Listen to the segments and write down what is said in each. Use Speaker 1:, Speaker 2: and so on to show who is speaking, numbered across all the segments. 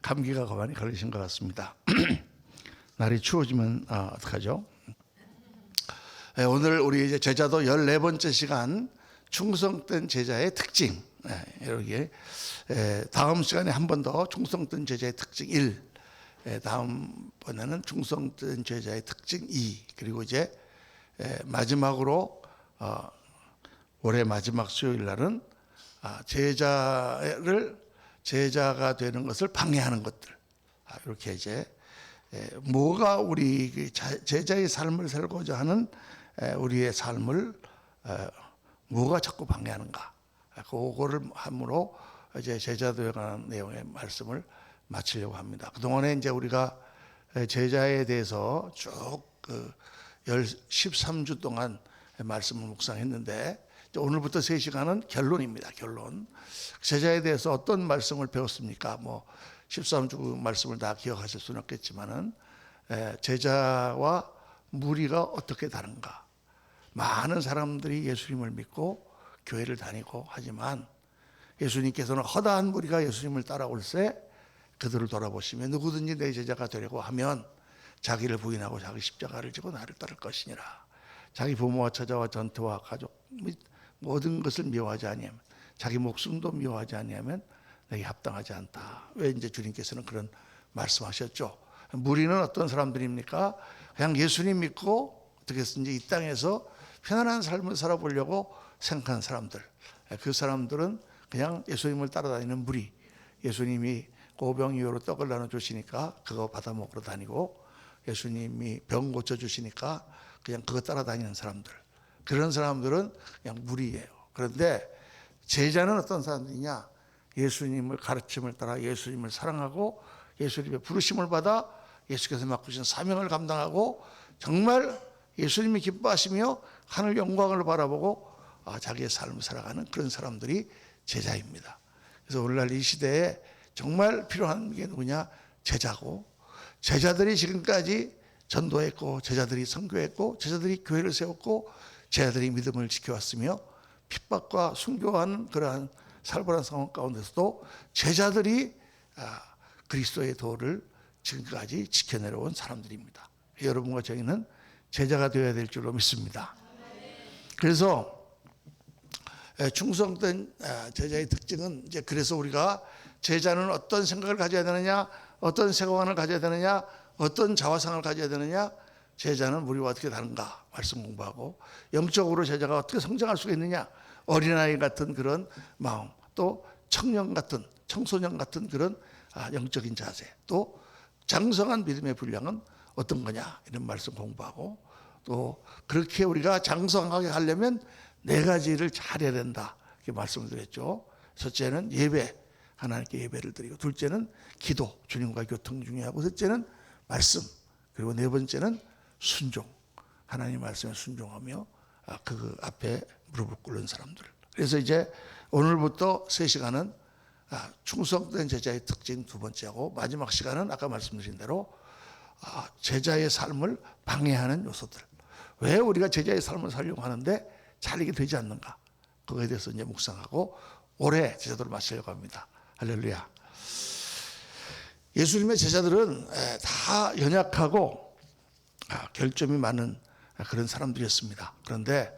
Speaker 1: 감기가 많이 걸리신 것 같습니다. 날이 추워지면 어떡하죠? 오늘 우리 이제 제자도 14번째 시간 충성된 제자의 특징. 여기 다음 시간에 한 번 더 충성된 제자의 특징 1, 다음번에는 충성된 제자의 특징 2, 그리고 이제 마지막으로 올해 마지막 수요일 날은 제자가 되는 것을 방해하는 것들. 이렇게 이제 뭐가 우리 제자의 삶을 살고자 하는 우리의 삶을 뭐가 자꾸 방해하는가? 그거를 함으로 이제 제자도에 관한 내용의 말씀을 마치려고 합니다. 그동안에 이제 우리가 제자에 대해서 쭉 13주 동안 말씀을 묵상했는데 오늘부터 3시간은 결론입니다. 결론. 제자에 대해서 어떤 말씀을 배웠습니까? 13주 말씀을 다 기억하실 수는 없겠지만은 제자와 무리가 어떻게 다른가? 많은 사람들이 예수님을 믿고 교회를 다니고 하지만 예수님께서는 허다한 무리가 예수님을 따라올세 그들을 돌아보시며 누구든지 내 제자가 되려고 하면 자기를 부인하고 자기 십자가를 지고 나를 따를 것이니라. 자기 부모와 처자와 전토와 가족 및 모든 것을 미워하지 아니하면, 자기 목숨도 미워하지 아니하면 내게 합당하지 않다. 왜 이제 주님께서는 그런 말씀하셨죠? 무리는 어떤 사람들입니까? 그냥 예수님 믿고 어떻게 해서든지 이 땅에서 편안한 삶을 살아보려고 생각하는 사람들. 그 사람들은 그냥 예수님을 따라다니는 무리. 예수님이 오병이어로 떡을 나눠주시니까 그거 받아 먹으러 다니고, 예수님이 병 고쳐주시니까 그냥 그거 따라다니는 사람들. 그런 사람들은 그냥 무리예요. 그런데 제자는 어떤 사람들이냐? 예수님을 가르침을 따라 예수님을 사랑하고 예수님의 부르심을 받아 예수께서 맡기신 사명을 감당하고 정말 예수님이 기뻐하시며 하늘 영광을 바라보고 자기의 삶을 살아가는 그런 사람들이 제자입니다. 그래서 오늘날 이 시대에 정말 필요한 게 누구냐? 제자고, 제자들이 지금까지 전도했고, 제자들이 선교했고, 제자들이 교회를 세웠고, 제자들이 믿음을 지켜왔으며 핍박과 순교하는 그러한 살벌한 상황 가운데서도 제자들이 그리스도의 도를 지금까지 지켜내려온 사람들입니다. 여러분과 저희는 제자가 되어야 될 줄로 믿습니다. 그래서 충성된 제자의 특징은 이제 그래서 우리가 제자는 어떤 생각을 가져야 되느냐, 어떤 세관을 가져야 되느냐, 어떤 자화상을 가져야 되느냐, 제자는 우리와 어떻게 다른가 말씀 공부하고, 영적으로 제자가 어떻게 성장할 수가 있느냐, 어린아이 같은 그런 마음, 또 청년 같은, 청소년 같은 그런 영적인 자세, 또 장성한 믿음의 분량은 어떤 거냐 이런 말씀 공부하고, 또 그렇게 우리가 장성하게 하려면 4가지를 잘해야 된다 이렇게 말씀을 드렸죠. 첫째는 예배, 하나님께 예배를 드리고, 둘째는 기도, 주님과 교통 중요하고, 셋째는 말씀, 그리고 4번째는 순종, 하나님 말씀에 순종하며 그 앞에 무릎을 꿇는 사람들. 그래서 이제 오늘부터 3시간은 충성된 제자의 특징 2번째하고, 마지막 시간은 아까 말씀드린 대로 제자의 삶을 방해하는 요소들. 왜 우리가 제자의 삶을 살려고 하는데 잘 이게 되지 않는가? 그거에 대해서 이제 묵상하고 올해 제자도를 마치려고 합니다. 할렐루야. 예수님의 제자들은 다 연약하고 결점이 많은 그런 사람들이었습니다. 그런데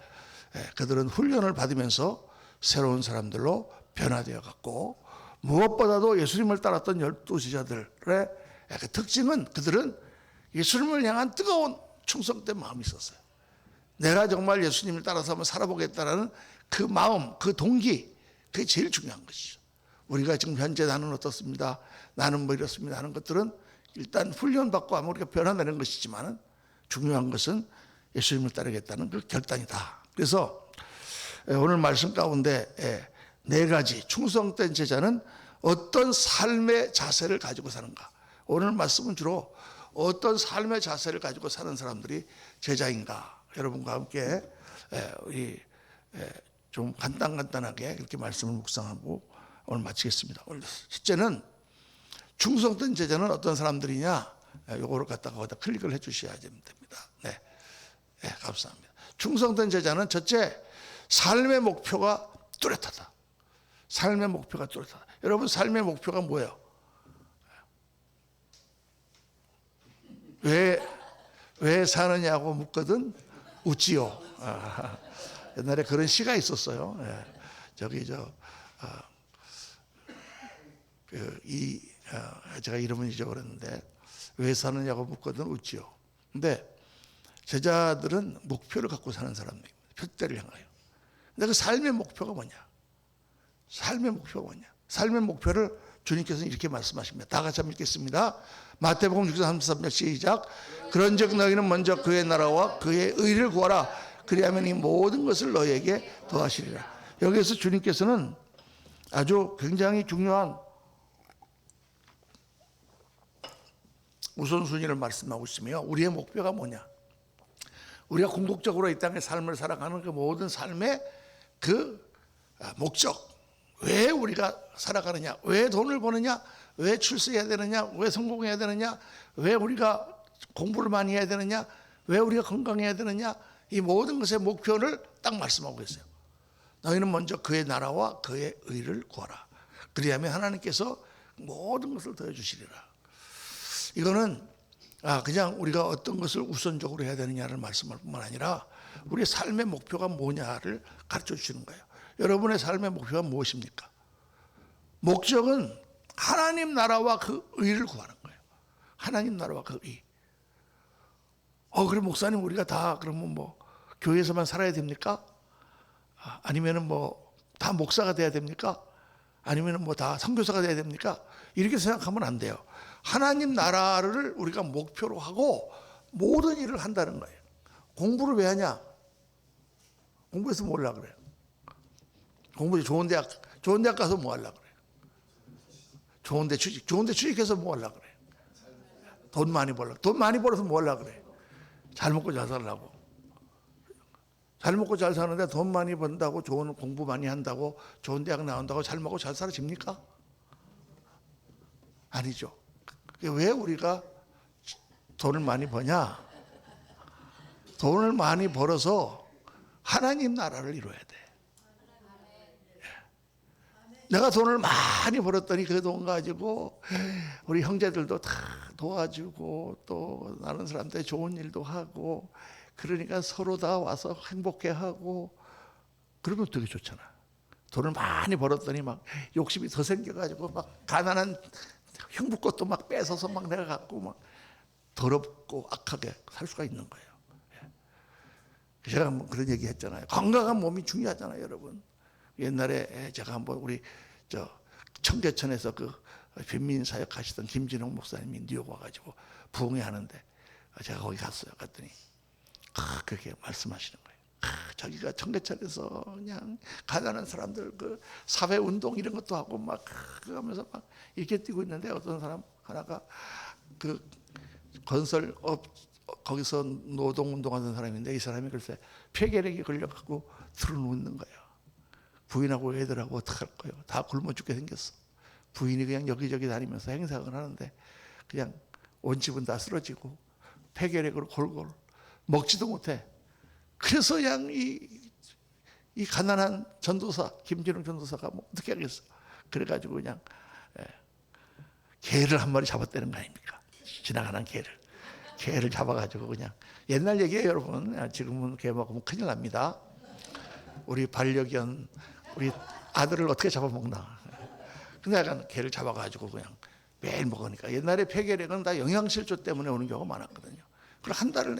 Speaker 1: 그들은 훈련을 받으면서 새로운 사람들로 변화되어 갔고, 무엇보다도 예수님을 따랐던 12제자들의 그 특징은 그들은 예수님을 향한 뜨거운 충성된 마음이 있었어요. 내가 정말 예수님을 따라서 한번 살아보겠다라는 그 마음, 그 동기, 그게 제일 중요한 것이죠. 우리가 지금 현재 나는 어떻습니다, 나는 뭐 이렇습니다 하는 것들은 일단 훈련받고 하면 우리가 변화되는 것이지만 중요한 것은 예수님을 따르겠다는 그 결단이다. 그래서 오늘 말씀 가운데 4가지 충성된 제자는 어떤 삶의 자세를 가지고 사는가. 오늘 말씀은 주로 어떤 삶의 자세를 가지고 사는 사람들이 제자인가. 여러분과 함께 우리 좀 간단하게 이렇게 말씀을 묵상하고 오늘 마치겠습니다. 오늘 첫째는 충성된 제자는 어떤 사람들이냐, 요거를 갖다가 거기다 클릭을 해 주셔야 됩니다. 네, 감사합니다. 충성된 제자는 첫째, 삶의 목표가 뚜렷하다. 삶의 목표가 뚜렷하다. 여러분 삶의 목표가 뭐예요? 왜 사느냐고 묻거든 웃지요. 옛날에 그런 시가 있었어요. 제가 이름은 잊어버렸는데 왜 사느냐고 묻거든 웃지요. 근데 제자들은 목표를 갖고 사는 사람들입니다. 표대를 향하여. 근데 그 삶의 목표가 뭐냐? 삶의 목표가 뭐냐? 삶의 목표를 주님께서는 이렇게 말씀하십니다. 다 같이 한번 읽겠습니다. 마태복음 6장 33절 시작. 그런즉 너희는 먼저 그의 나라와 그의 의를 구하라. 그리하면 이 모든 것을 너희에게 더하시리라. 여기에서 주님께서는 아주 굉장히 중요한 우선순위를 말씀하고 있으며 우리의 목표가 뭐냐? 우리가 궁극적으로 이 땅의 삶을 살아가는 그 모든 삶의 그 목적, 왜 우리가 살아가느냐, 왜 돈을 버느냐, 왜 출세해야 되느냐, 왜 성공해야 되느냐, 왜 우리가 공부를 많이 해야 되느냐, 왜 우리가 건강해야 되느냐, 이 모든 것의 목표를 딱 말씀하고 있어요. 너희는 먼저 그의 나라와 그의 의를 구하라. 그리하면 하나님께서 모든 것을 더해 주시리라. 이거는 그냥 우리가 어떤 것을 우선적으로 해야 되느냐를 말씀할 뿐만 아니라 우리의 삶의 목표가 뭐냐를 가르쳐 주시는 거예요. 여러분의 삶의 목표가 무엇입니까? 목적은 하나님 나라와 그 의를 구하는 거예요. 하나님 나라와 그 의. 그럼 목사님 우리가 다 그러면 뭐 교회에서만 살아야 됩니까? 아니면은 뭐 다 목사가 돼야 됩니까? 아니면은 뭐 다 선교사가 돼야 됩니까? 이렇게 생각하면 안 돼요. 하나님 나라를 우리가 목표로 하고 모든 일을 한다는 거예요. 공부를 왜 하냐? 공부해서 뭐 하려고 그래요? 공부 좋은 대학 가서 뭐 하려고 그래요? 좋은 데 취직해서 뭐 하려고 그래요? 돈 많이 벌어서 뭐 하려고 그래요? 잘 먹고 잘 살라고. 잘 먹고 잘 사는데 돈 많이 번다고 좋은 공부 많이 한다고 좋은 대학 나온다고 잘 먹고 잘 살아집니까? 아니죠. 왜 우리가 돈을 많이 버냐? 돈을 많이 벌어서 하나님 나라를 이루어야 돼. 내가 돈을 많이 벌었더니 그 돈 가지고 우리 형제들도 다 도와주고 또 다른 사람들 좋은 일도 하고 그러니까 서로 다 와서 행복해하고 그러면 되게 좋잖아. 돈을 많이 벌었더니 막 욕심이 더 생겨가지고 막 가난한 형부 것도 막 뺏어서 막 내가 갖고 막 더럽고 악하게 살 수가 있는 거예요. 제가 한번 그런 얘기 했잖아요. 건강한 몸이 중요하잖아요, 여러분. 옛날에 제가 한번 우리 청계천에서 그 빈민 사역 하시던 김진홍 목사님이 뉴욕 와가지고 부흥회 하는데 제가 거기 갔어요. 갔더니 그렇게 말씀하시는 거예요. 자기가 청계천에서 그냥 가난한 사람들 그 사회 운동 이런 것도 하고 막 하면서 막 이렇게 뛰고 있는데 어떤 사람 하나가 그 건설업 거기서 노동 운동하던 사람인데 이 사람이 글쎄 폐결핵이 걸려갖고 들어눕는 거예요. 부인하고 애들하고 어떡할 거예요? 다 굶어 죽게 생겼어. 부인이 그냥 여기저기 다니면서 행사를 하는데 그냥 온 집은 다 쓰러지고 폐결핵으로 골골 먹지도 못해. 그래서 그냥 이 가난한 전도사 김진웅 전도사가 뭐 어떻게 하겠어? 그래가지고 그냥 개를 한 마리 잡았다는 거 아닙니까? 지나가는 개를 잡아가지고 그냥 옛날 얘기예요, 여러분. 지금은 개 먹으면 큰일 납니다. 우리 반려견 우리 아들을 어떻게 잡아먹나? 근데 약간 개를 잡아가지고 그냥 매일 먹으니까 옛날에 폐결핵은 다 영양실조 때문에 오는 경우가 많았거든요. 그럼 한 달을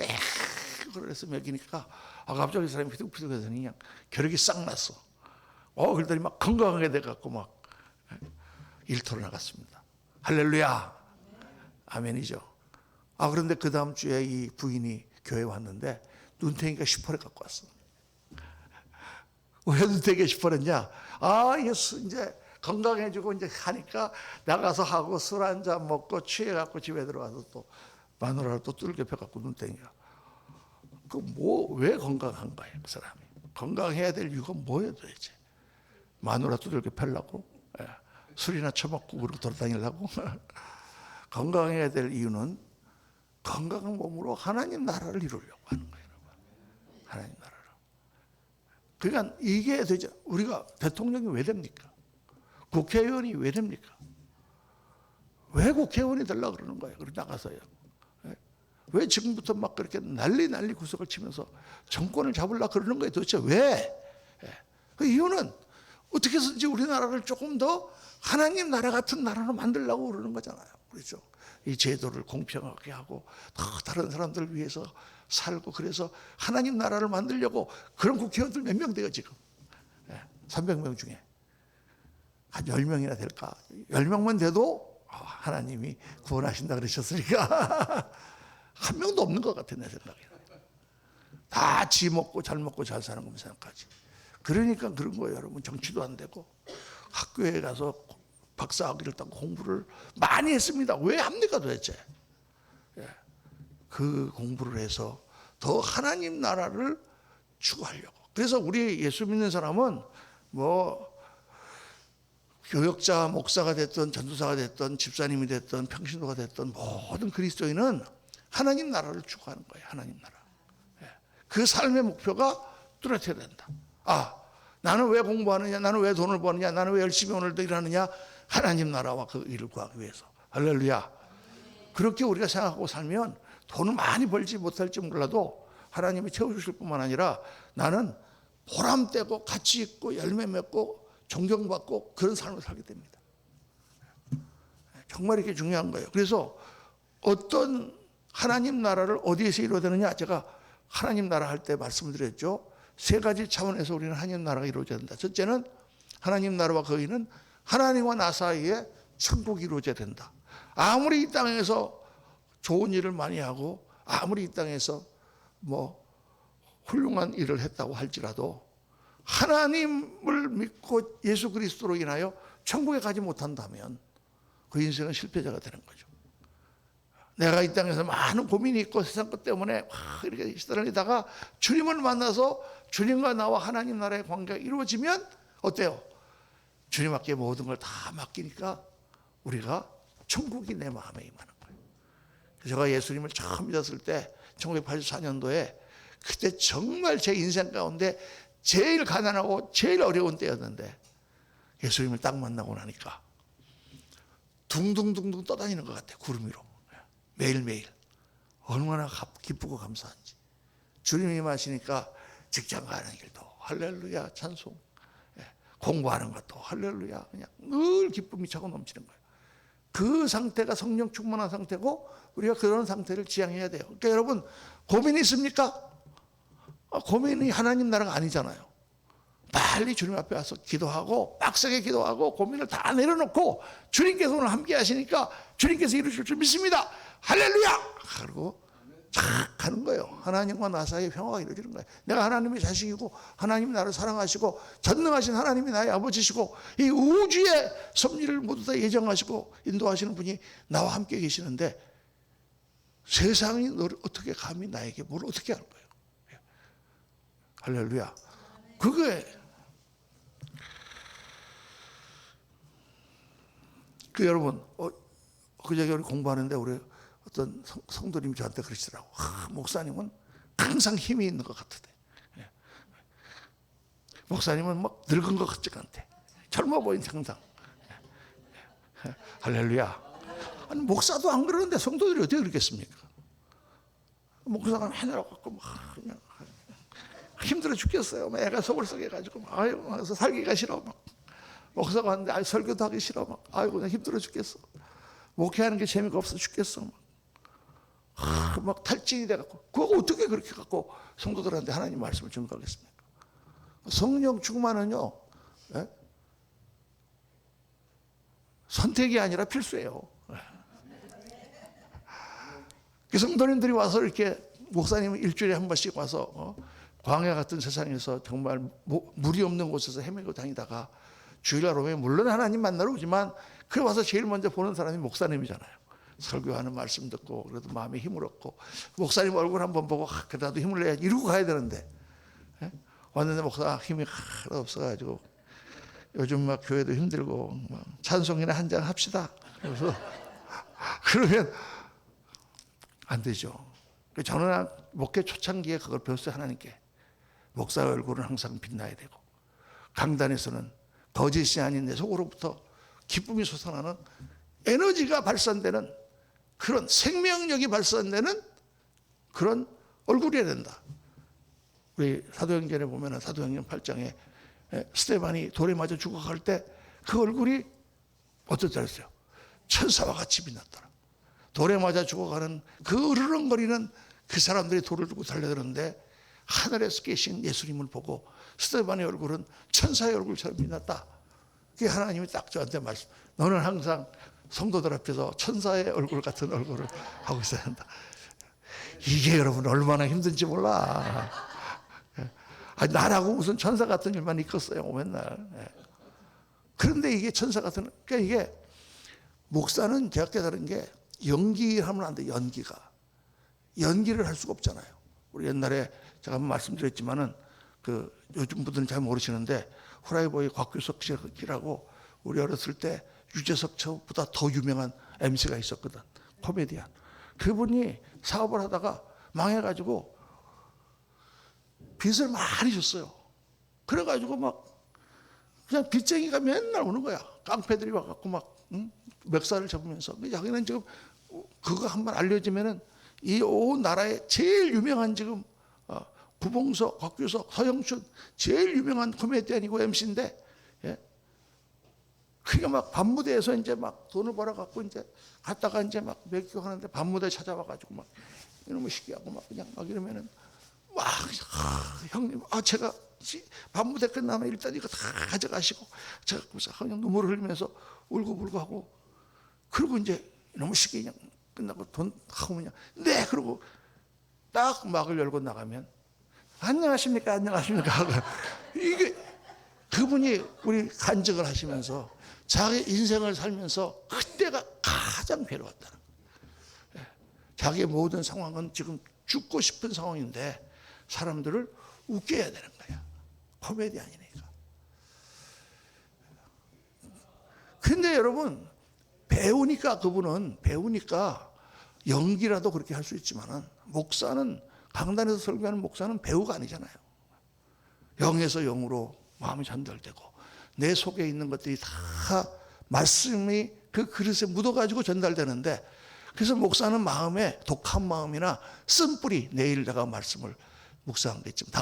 Speaker 1: 그래서 먹이니까 갑자기 이 사람이 피득피득해서 그냥 결핵이 싹 났어. 그랬더니 막 건강하게 돼갖고 막 일터로 나갔습니다. 할렐루야, 아멘이죠. 그런데 그 다음 주에 이 부인이 교회 왔는데 눈탱이가 10%를 갖고 왔어. 왜 눈탱이가 10%냐? 이제 건강해지고 이제 하니까 나가서 하고 술 한잔 먹고 취해갖고 집에 들어와서 또 마누라를 또 뚫게 펴갖고 눈탱이가. 왜 건강한 거예요, 그 사람이? 건강해야 될 이유가 뭐예요, 도대체? 마누라 두들겨 펴려고? 술이나 처먹고 그러고 돌아다니려고? 건강해야 될 이유는 건강한 몸으로 하나님 나라를 이루려고 하는 거예요, 여러분. 하나님 나라를. 그러니까 이게 되죠. 우리가 대통령이 왜 됩니까? 국회의원이 왜 됩니까? 왜 국회의원이 되려고 그러는 거예요? 그러고 나가서요. 왜 지금부터 막 그렇게 난리 구석을 치면서 정권을 잡으려고 그러는 거예요? 도대체 왜? 그 이유는 어떻게 해서든지 우리나라를 조금 더 하나님 나라 같은 나라로 만들려고 그러는 거잖아요. 그렇죠? 이 제도를 공평하게 하고 더 다른 사람들을 위해서 살고, 그래서 하나님 나라를 만들려고 그런 국회의원들 몇 명 돼요 지금? 300명 중에 한 10명이나 될까? 10명만 돼도 하나님이 구원하신다 그러셨으니까 한 명도 없는 것 같아, 내 생각에. 다 지 먹고 잘 사는 겁니다, 생각하지. 그러니까 그런 거예요, 여러분. 정치도 안 되고 학교에 가서 박사학위를 따고 공부를 많이 했습니다. 왜 합니까 도대체? 그 공부를 해서 더 하나님 나라를 추구하려고. 그래서 우리 예수 믿는 사람은 뭐 교역자, 목사가 됐든 전도사가 됐든 집사님이 됐든 평신도가 됐든 모든 그리스도인은 하나님 나라를 추구하는 거예요. 하나님 나라. 그 삶의 목표가 뚜렷해야 된다. 나는 왜 공부하느냐, 나는 왜 돈을 버느냐, 나는 왜 열심히 오늘도 일하느냐? 하나님 나라와 그 일을 구하기 위해서. 할렐루야. 그렇게 우리가 생각하고 살면 돈을 많이 벌지 못할지 몰라도 하나님이 채워주실 뿐만 아니라 나는 보람되고 가치 있고 열매 맺고 존경받고 그런 삶을 살게 됩니다. 정말 이게 중요한 거예요. 그래서 어떤 하나님 나라를 어디에서 이루어지느냐, 제가 하나님 나라 할 때 말씀드렸죠. 세 가지 차원에서 우리는 하나님 나라가 이루어져야 된다. 첫째는 하나님 나라와 거기는 하나님과 나 사이에 천국이 이루어져야 된다. 아무리 이 땅에서 좋은 일을 많이 하고 아무리 이 땅에서 뭐 훌륭한 일을 했다고 할지라도 하나님을 믿고 예수 그리스도로 인하여 천국에 가지 못한다면 그 인생은 실패자가 되는 거죠. 내가 이 땅에서 많은 고민이 있고 세상 것 때문에 이렇게 시달리다가 주님을 만나서 주님과 나와 하나님 나라의 관계가 이루어지면 어때요? 주님 앞에 모든 걸 다 맡기니까 우리가 천국이 내 마음에 임하는 거예요. 제가 예수님을 처음 믿었을 때 1984년도에 그때 정말 제 인생 가운데 제일 가난하고 제일 어려운 때였는데 예수님을 딱 만나고 나니까 둥둥둥둥 떠다니는 것 같아요. 구름 위로. 매일매일 얼마나 기쁘고 감사한지. 주님이 마시니까 직장 가는 길도 할렐루야 찬송, 공부하는 것도 할렐루야, 그냥 늘 기쁨이 차고 넘치는 거예요. 그 상태가 성령 충만한 상태고 우리가 그런 상태를 지향해야 돼요. 그러니까 여러분 고민이 있습니까? 고민이 하나님 나라가 아니잖아요. 빨리 주님 앞에 와서 기도하고 빡세게 기도하고 고민을 다 내려놓고 주님께서 오늘 함께 하시니까 주님께서 이루실 줄 믿습니다. 할렐루야! 그리고 쫙 가는 거예요. 하나님과 나 사이에 평화가 이루어지는 거예요. 내가 하나님의 자식이고 하나님이 나를 사랑하시고 전능하신 하나님이 나의 아버지시고 이 우주의 섭리를 모두 다 예정하시고 인도하시는 분이 나와 함께 계시는데 세상이 너를 어떻게 감히 나에게 뭘 어떻게 할 거예요. 할렐루야. 그거에 여러분 그저께 우리 공부하는데 우리 어떤 성도님이 저한테 그러시더라고. 목사님은 항상 힘이 있는 것 같으대. 목사님은 막 늙은 것 같지가 않대. 젊어 보인 항상. 할렐루야. 아니 목사도 안 그러는데 성도들이 어떻게 그러겠습니까? 목사가 맨날 갖고 막 그냥 힘들어 죽겠어요. 애가 속을 썩여 가지고 아유 살기가 싫어. 막 목사가 왔는데 설교도 하기 싫어. 막 아이고 나 힘들어 죽겠어. 목회하는 게 재미가 없어 죽겠어. 막 탈진이 돼갖고 그거 어떻게 그렇게 갖고 성도들한테 하나님 말씀을 전가하겠습니까? 성령 충만은요 선택이 아니라 필수예요. 성도님들이 와서 이렇게 목사님은 일주일에 한 번씩 와서 광야 같은 세상에서 정말 물이 없는 곳에서 헤매고 다니다가 주일날 오면 물론 하나님 만나러 오지만 그 와서 제일 먼저 보는 사람이 목사님이잖아요. 설교하는 말씀 듣고 그래도 마음에 힘을 얻고 목사님 얼굴 한번 보고 그래도 힘을 내야지 이러고 가야 되는데 왔는데 목사 힘이 하나도 없어가지고 요즘 막 교회도 힘들고 찬송이나 한잔 합시다. 그래서 그러면 안 되죠. 저는 목회 초창기에 그걸 배웠어요. 하나님께 목사의 얼굴은 항상 빛나야 되고 강단에서는 거짓이 아닌 내 속으로부터 기쁨이 솟아나는 에너지가 발산되는 그런 생명력이 발산되는 그런 얼굴이어야 된다. 우리 사도행전에 보면은 사도행전 8장에 스데반이 돌에 맞아 죽어갈 때 그 얼굴이 어떻다 했어요? 천사와 같이 빛났더라. 돌에 맞아 죽어가는 그 으르렁거리는 그 사람들이 돌을 들고 달려드는데 하늘에서 계신 예수님을 보고 스데반의 얼굴은 천사의 얼굴처럼 빛났다. 그게 하나님이 딱 저한테 말씀. 너는 항상 성도들 앞에서 천사의 얼굴 같은 얼굴을 하고 있어야 한다. 이게 여러분 얼마나 힘든지 몰라. 나라고 무슨 천사 같은 일만 있겠어요 맨날. 그런데 이게 천사 같은, 그러니까 이게 목사는 제가 깨달은 게 연기하면 안 돼. 연기를 할 수가 없잖아요. 우리 옛날에 제가 한번 말씀드렸지만은 그 요즘 분들은 잘 모르시는데 후라이보이 곽규석 씨라고 우리 어렸을 때 유재석 씨보다 더 유명한 MC가 있었거든. 코미디언. 그분이 사업을 하다가 망해가지고 빚을 많이 줬어요. 그래가지고 막 그냥 빚쟁이가 맨날 오는 거야. 깡패들이 와갖고 막 멱살을 잡으면서. 자기는 지금 그거 한번 알려지면은 이 온 나라에 제일 유명한 지금 구봉석, 곽규석, 서영춘 제일 유명한 코미디언이고 MC인데, 예? 그게 막 밤무대에서 이제 막 돈을 벌어갖고 이제 갔다가 이제 막 맥주 하는데 밤무대 찾아와가지고 막 이놈의 시기하고 막 그냥 막 이러면은 와, 형님, 제가 밤무대 끝나면 일단 이거 다 가져가시고 제가 그냥 눈물을 흘리면서 울고불고 하고 그리고 이제 이놈의 시기 그냥 끝나고 돈 하고 그냥 네 그러고 딱 막을 열고 나가면 안녕하십니까 안녕하십니까 이게 그분이 우리 간증을 하시면서 자기 인생을 살면서 그때가 가장 괴로웠다는 거예요. 자기의 모든 상황은 지금 죽고 싶은 상황인데 사람들을 웃겨야 되는 거야. 코미디언이니까. 근데 여러분 배우니까 그분은 배우니까 연기라도 그렇게 할 수 있지만은 목사는 강단에서 설교하는 목사는 배우가 아니잖아요. 영에서 영으로 마음이 전달되고 내 속에 있는 것들이 다 말씀이 그 그릇에 묻어가지고 전달되는데 그래서 목사는 마음에 독한 마음이나 쓴뿌리 내일 내가 말씀을 묵상하겠지만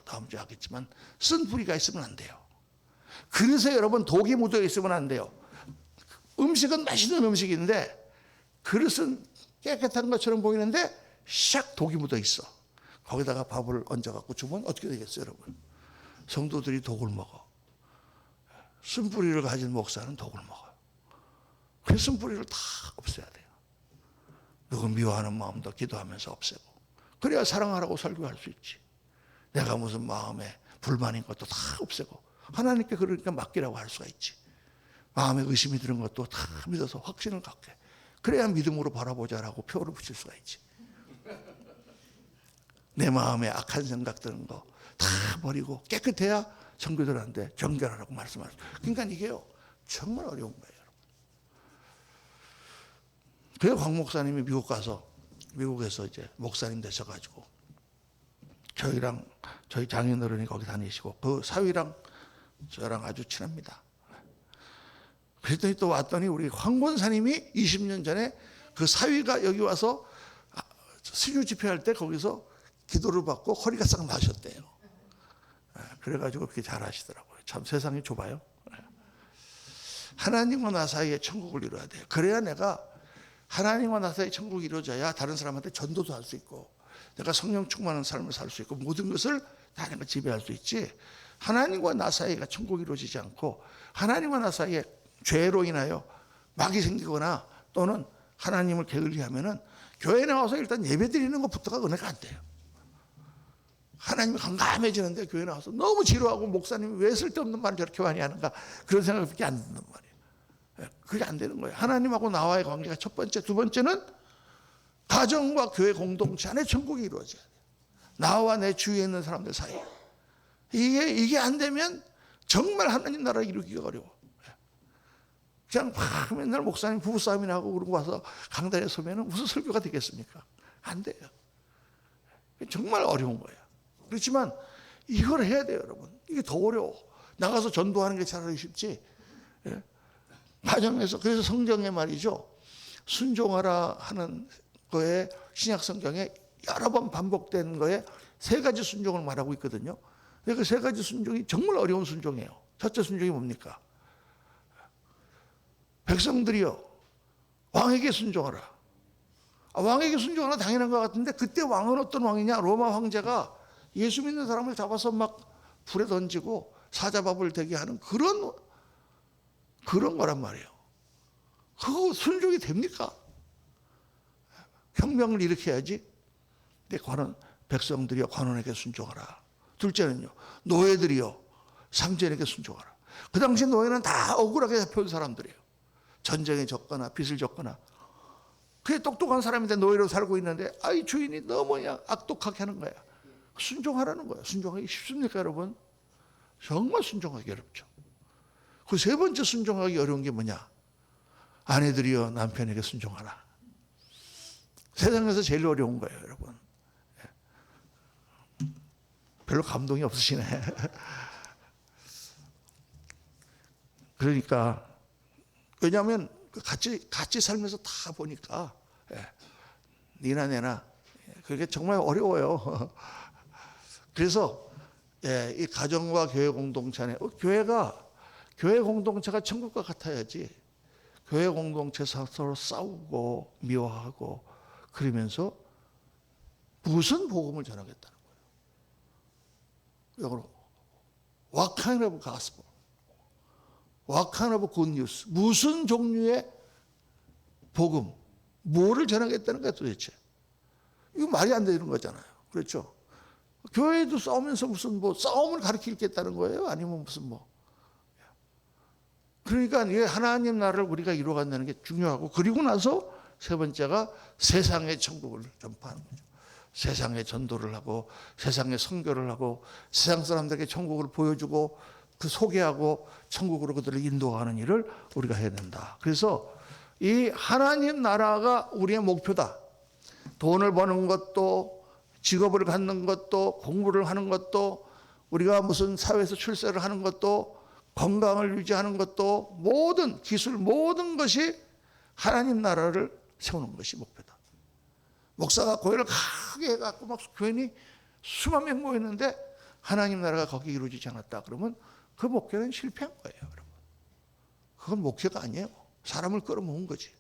Speaker 1: 다음 주에 하겠지만 쓴뿌리가 있으면 안 돼요. 그릇에 여러분 독이 묻어 있으면 안 돼요. 음식은 맛있는 음식인데 그릇은 깨끗한 것처럼 보이는데 샥 독이 묻어 있어. 거기다가 밥을 얹어갖고 주면 어떻게 되겠어요 여러분? 성도들이 독을 먹어. 쓴뿌리를 가진 목사는 독을 먹어요. 그 쓴뿌리를 다 없애야 돼요. 누구 미워하는 마음도 기도하면서 없애고 그래야 사랑하라고 설교할 수 있지. 내가 무슨 마음에 불만인 것도 다 없애고 하나님께 그러니까 맡기라고 할 수가 있지. 마음에 의심이 드는 것도 다 믿어서 확신을 갖게. 그래야 믿음으로 바라보자라고 표를 붙일 수가 있지. 내 마음에 악한 생각 드는 거 다 버리고 깨끗해야 성도들한테 정결하라고 말씀하세요. 그러니까 이게요 정말 어려운 거예요. 그래서 황 목사님이 미국 가서 미국에서 이제 목사님 되셔가지고 저희랑 저희 장인어른이 거기 다니시고 그 사위랑 저랑 아주 친합니다. 그랬더니 또 왔더니 우리 황 권사님이 20년 전에 그 사위가 여기 와서 수요 집회할 때 거기서 기도를 받고 허리가 싹 나셨대요. 그래가지고 그렇게 잘하시더라고요. 참 세상이 좁아요. 하나님과 나 사이에 천국을 이루어야 돼요. 그래야 내가 하나님과 나 사이에 천국이 이루어져야 다른 사람한테 전도도 할 수 있고 내가 성령 충만한 삶을 살 수 있고 모든 것을 다 내가 지배할 수 있지. 하나님과 나 사이가 천국이 이루어지지 않고 하나님과 나 사이에 죄로 인하여 막이 생기거나 또는 하나님을 게을리하면은 교회 나와서 일단 예배 드리는 것부터가 은혜가 안 돼요. 하나님이 감감해지는데 교회 나와서 너무 지루하고 목사님이 왜 쓸데없는 말을 저렇게 많이 하는가 그런 생각밖에 안 든단 말이에요. 그게 안 되는 거예요. 하나님하고 나와의 관계가 첫 번째, 두 번째는 가정과 교회 공동체 안에 천국이 이루어져야 돼요. 나와 내 주위에 있는 사람들 사이에. 이게 안 되면 정말 하나님 나라를 이루기가 어려워. 그냥 막 맨날 목사님 부부싸움이나 하고 그러고 와서 강단에 서면 무슨 설교가 되겠습니까? 안 돼요. 정말 어려운 거예요. 그렇지만 이걸 해야 돼요, 여러분. 이게 더 어려워. 나가서 전도하는 게 차라리 쉽지. 예? 가정에서. 그래서 성경에 말이죠, 순종하라 하는 거에 신약 성경에 여러 번 반복된 거에 세 가지 순종을 말하고 있거든요. 그 세 가지 순종이 정말 어려운 순종이에요. 첫째 순종이 뭡니까? 백성들이여 왕에게 순종하라. 왕에게 순종하라 당연한 것 같은데, 그때 왕은 어떤 왕이냐? 로마 황제가 예수 믿는 사람을 잡아서 막 불에 던지고 사자밥을 되게 하는 그런 거란 말이에요. 그거 순종이 됩니까? 혁명을 일으켜야지. 근데 백성들이여 관원에게 순종하라. 둘째는요, 노예들이여 상전에게 순종하라. 그 당시 노예는 다 억울하게 잡혀온 사람들이에요. 전쟁에 졌거나 빚을 졌거나. 그게 똑똑한 사람인데 노예로 살고 있는데, 아이 주인이 너무 악독하게 하는 거야. 순종하라는 거야. 순종하기 쉽습니까, 여러분? 정말 순종하기 어렵죠. 그 세 번째 순종하기 어려운 게 뭐냐? 아내들이여 남편에게 순종하라. 세상에서 제일 어려운 거예요, 여러분. 별로 감동이 없으시네. 그러니까, 왜냐하면 같이 살면서 다 보니까, 니나 내나, 그게 정말 어려워요. 그래서 이 가정과 교회 공동체 안에, 교회 공동체가 천국과 같아야지, 교회 공동체에서 서로 싸우고 미워하고 그러면서 무슨 복음을 전하겠다는 거예요. 영어로 What kind of gospel? What kind of good news? 무슨 종류의 복음, 뭐를 전하겠다는 거야 도대체? 이거 말이 안 되는 거잖아요. 그렇죠? 교회도 싸우면서 무슨 싸움을 가르치겠다는 거예요? 아니면 무슨 그러니까 이 하나님 나라를 우리가 이루어간다는 게 중요하고, 그리고 나서 세 번째가 세상의 천국을 전파하는 거죠. 세상에 전도를 하고 세상에 선교를 하고 세상 사람들에게 천국을 보여주고 그 소개하고 천국으로 그들을 인도하는 일을 우리가 해야 된다. 그래서 이 하나님 나라가 우리의 목표다. 돈을 버는 것도, 직업을 갖는 것도, 공부를 하는 것도, 우리가 무슨 사회에서 출세를 하는 것도, 건강을 유지하는 것도, 모든 기술, 모든 것이 하나님 나라를 세우는 것이 목표다. 목사가 교회를 크게 해갖고 막 교인이 수만 명 모였는데 하나님 나라가 거기 이루어지지 않았다 그러면 그 목표는 실패한 거예요, 여러분. 그건 목표가 아니에요. 사람을 끌어모은 거지.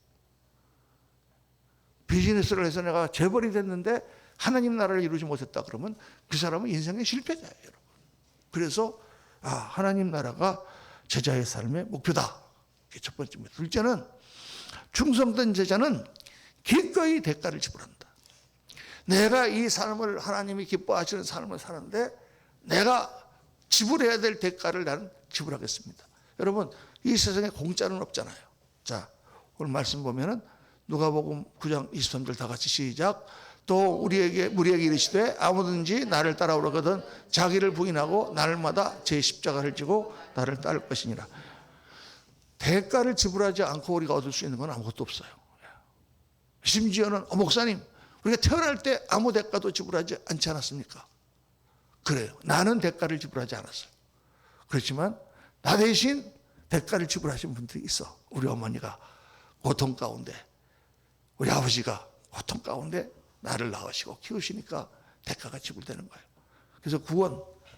Speaker 1: 비즈니스를 해서 내가 재벌이 됐는데 하나님 나라를 이루지 못했다 그러면 그 사람은 인생의 실패자예요, 여러분. 그래서 하나님 나라가 제자의 삶의 목표다. 그게 첫 번째입니다. 둘째는 충성된 제자는 기꺼이 대가를 지불한다. 내가 이 삶을, 하나님이 기뻐하시는 삶을 사는데 내가 지불해야 될 대가를 나는 지불하겠습니다. 여러분, 이 세상에 공짜는 없잖아요. 자, 오늘 말씀 보면은 누가복음 9장 23절 다 같이 시작. 또 우리에게 이르시되 아무든지 나를 따라오려거든 자기를 부인하고 날마다 제 십자가를 지고 나를 따를 것이니라. 대가를 지불하지 않고 우리가 얻을 수 있는 건 아무것도 없어요. 심지어는 목사님, 우리가 태어날 때 아무 대가도 지불하지 않지 않았습니까? 그래요. 나는 대가를 지불하지 않았어요. 그렇지만 나 대신 대가를 지불하신 분들이 있어. 우리 어머니가 고통 가운데, 우리 아버지가 고통 가운데 나를 낳으시고 키우시니까 대가가 지불되는 거예요. 그래서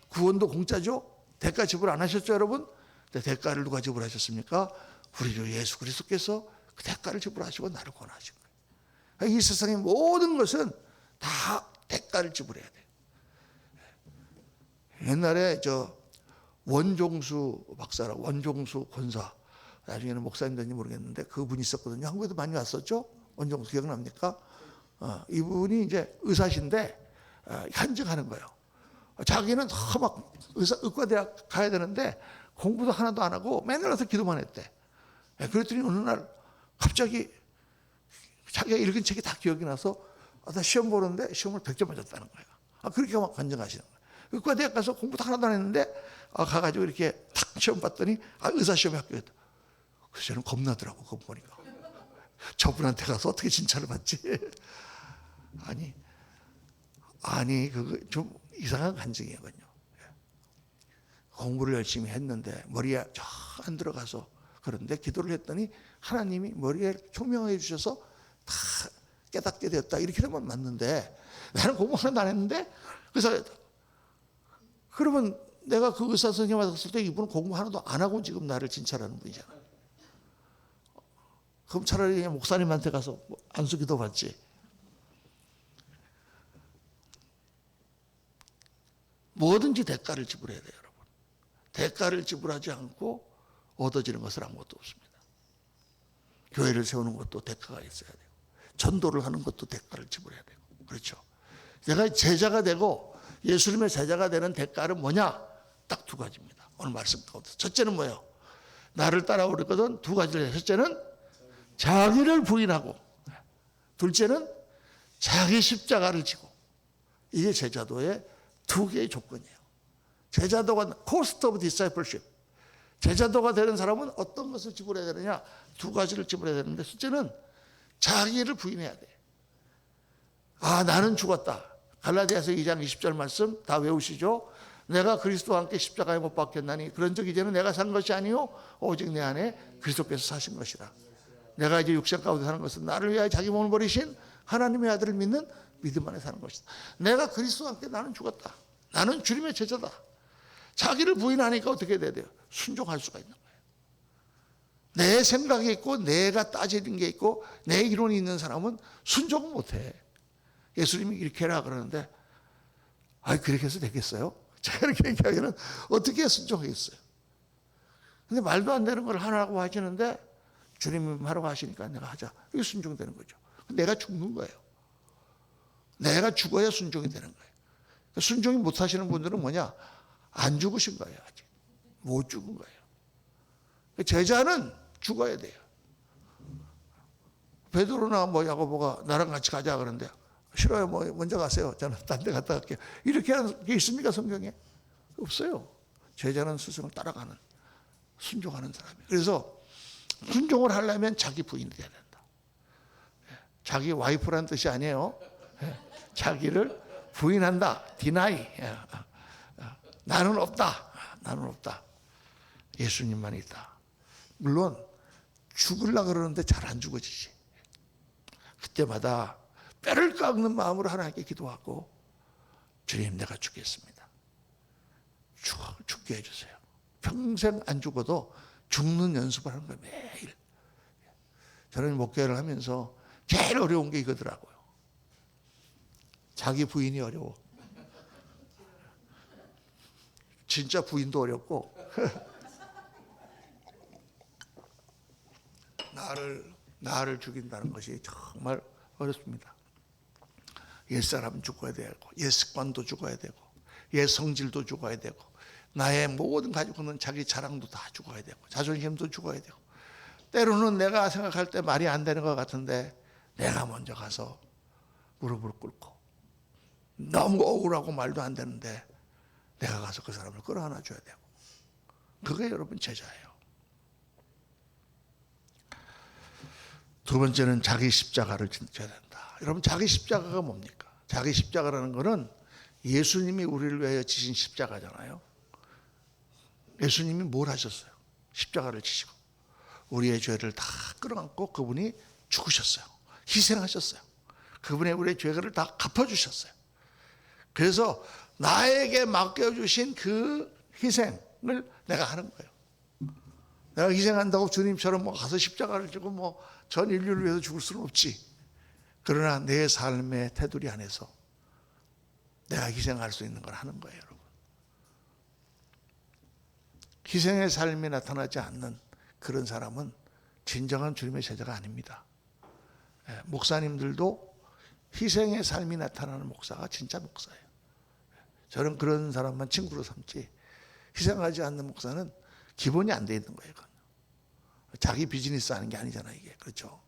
Speaker 1: 구원도 공짜죠? 대가 지불 안 하셨죠, 여러분? 근데 대가를 누가 지불하셨습니까? 우리 주 예수 그리스도께서 그 대가를 지불하시고 나를 구원하신 거예요. 이 세상의 모든 것은 다 대가를 지불해야 돼요. 옛날에 원종수 박사라고, 원종수 권사, 나중에는 목사님 됐는지 모르겠는데 그분이 있었거든요. 한국에도 많이 왔었죠? 원종수 기억납니까? 이분이 이제 의사신데 간증하는 거예요. 자기는 막 의과대학 가야 되는데 공부도 하나도 안 하고 맨날 와서 기도만 했대. 그랬더니 어느 날 갑자기 자기가 읽은 책이 다 기억이 나서 나 시험 보는데 시험을 100점 맞았다는 거예요. 그렇게 막 간증하시는 거예요. 의과대학 가서 공부도 하나도 안 했는데 가가지고 이렇게 탁 시험 봤더니 의사 시험에 합격했다. 그래서 저는 겁나더라고, 그거 보니까. 저분한테 가서 어떻게 진찰을 받지? 아니 그거 좀 이상한 간증이거든요. 공부를 열심히 했는데 머리에 저 안 들어가서 그런데 기도를 했더니 하나님이 머리에 총명해 주셔서 다 깨닫게 되었다. 이렇게 되면 맞는데 나는 공부 하나도 안 했는데 그래서 그러면 내가 그 의사 선생님한테 갔을 때 이분은 공부 하나도 안 하고 지금 나를 진찰하는 분이잖아. 그럼 차라리 그냥 목사님한테 가서 안수기도 받지. 뭐든지 대가를 지불해야 돼요, 여러분. 대가를 지불하지 않고 얻어지는 것은 아무것도 없습니다. 교회를 세우는 것도 대가가 있어야 되고, 전도를 하는 것도 대가를 지불해야 되고, 그렇죠. 내가 제자가 되고 예수님의 제자가 되는 대가는 뭐냐? 딱 두 가지입니다. 오늘 말씀 가운데. 첫째는 뭐예요? 나를 따라오려거든 두 가지를 해요. 첫째는 자기를 부인하고, 둘째는 자기 십자가를 지고. 이게 제자도의 두 개의 조건이에요. 제자도가 cost of discipleship. 제자도가 되는 사람은 어떤 것을 지불해야 되느냐? 두 가지를 지불해야 되는데, 첫째는 자기를 부인해야 돼. 아, 나는 죽었다. 갈라디아서 2장 20절 말씀 다 외우시죠? 내가 그리스도와 함께 십자가에 못 박혔나니 그런 적 이제는 내가 산 것이 아니요 오직 내 안에 그리스도께서 사신 것이라. 내가 이제 육신 가운데 사는 것은 나를 위하여 자기 몸을 버리신 하나님의 아들을 믿는 믿음 안에 사는 것이다. 내가 그리스도와 함께 나는 죽었다. 나는 주님의 제자다. 자기를 부인하니까 어떻게 돼야 돼요? 순종할 수가 있는 거예요. 내 생각이 있고 내가 따지는 게 있고 내 이론이 있는 사람은 순종을 못해. 예수님이 이렇게 해라 그러는데 그렇게 해서 되겠어요? 제가 이렇게 얘기하기는 어떻게 순종하겠어요? 근데 말도 안 되는 걸 하라고 하시는데 주님이 하라고 하시니까 내가 하자. 이게 순종되는 거죠. 내가 죽는 거예요. 내가 죽어야 순종이 되는 거예요. 순종이 못 하시는 분들은 뭐냐? 안 죽으신 거예요. 아직 못 죽은 거예요. 제자는 죽어야 돼요. 베드로나 야고보가 나랑 같이 가자 그러는데 싫어요. 먼저 가세요. 저는 딴 데 갔다 갈게요. 이렇게 하는 게 있습니까, 성경에? 없어요. 제자는 스승을 따라가는, 순종하는 사람이에요. 그래서 순종을 하려면 자기 부인이 돼야 된다. 자기 와이프라는 뜻이 아니에요. 자기를 부인한다. deny. 나는 없다. 나는 없다. 예수님만 있다. 물론 죽으려고 그러는데 잘 안 죽어지지. 그때마다 뼈를 깎는 마음으로 하나님께 기도하고 주님 내가 죽겠습니다. 죽게 해주세요. 평생 안 죽어도 죽는 연습을 하는 거예요. 매일. 저는 목회를 하면서 제일 어려운 게 이거더라고요. 자기 부인이 어려워. 진짜 부인도 어렵고 나를 죽인다는 것이 정말 어렵습니다. 옛사람은 죽어야 되고 옛 습관도 죽어야 되고 옛 성질도 죽어야 되고 나의 모든 가지고 있는 자기 자랑도 다 죽어야 되고 자존심도 죽어야 되고 때로는 내가 생각할 때 말이 안 되는 것 같은데 내가 먼저 가서 무릎을 꿇고 너무 억울하고 말도 안 되는데 내가 가서 그 사람을 끌어안아 줘야 되고 그게 여러분 제자예요. 두 번째는 자기 십자가를 져야 된다. 여러분 자기 십자가가 뭡니까? 자기 십자가라는 것은 예수님이 우리를 위하여 지신 십자가잖아요. 예수님이 뭘 하셨어요? 십자가를 지시고 우리의 죄를 다 끌어안고 그분이 죽으셨어요. 희생하셨어요. 그분의 우리의 죄를 다 갚아주셨어요. 그래서 나에게 맡겨주신 그 희생을 내가 하는 거예요. 내가 희생한다고 주님처럼 가서 십자가를 지고 전 인류를 위해서 죽을 수는 없지. 그러나 내 삶의 테두리 안에서 내가 희생할 수 있는 걸 하는 거예요, 여러분. 희생의 삶이 나타나지 않는 그런 사람은 진정한 주님의 제자가 아닙니다. 목사님들도 희생의 삶이 나타나는 목사가 진짜 목사예요. 저는 그런 사람만 친구로 삼지 희생하지 않는 목사는 기본이 안 돼 있는 거예요. 자기 비즈니스 하는 게 아니잖아요, 이게. 그렇죠?